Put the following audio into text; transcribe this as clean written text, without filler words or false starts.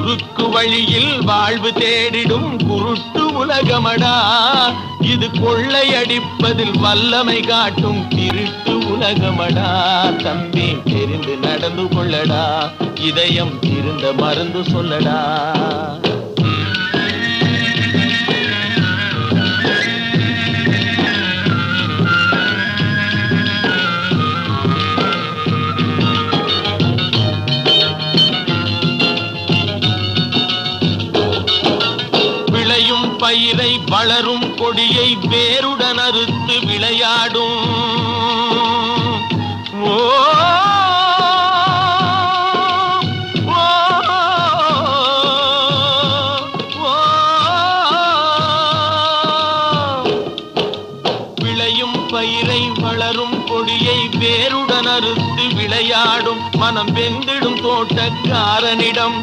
குறுக்கு வழியில் வாழ்வு தேடிடும் குருட்டு உலகமடா, இது கொள்ளையடிப்பதில் வல்லமை காட்டும் திருட்டு உலகமடா. தம்பி தெரிந்து நடந்து கொள்ளடா, இதயம் இருந்த மருந்து சொல்லடா. பயிரை வளரும் கொடியை வேருடன் அறுத்து விளையாடும். ஓ விளையும் பயிரை வளரும் கொடியை வேருடன் அறுத்து விளையாடும். மனம் வெந்திடும் தோட்டக்காரனிடம்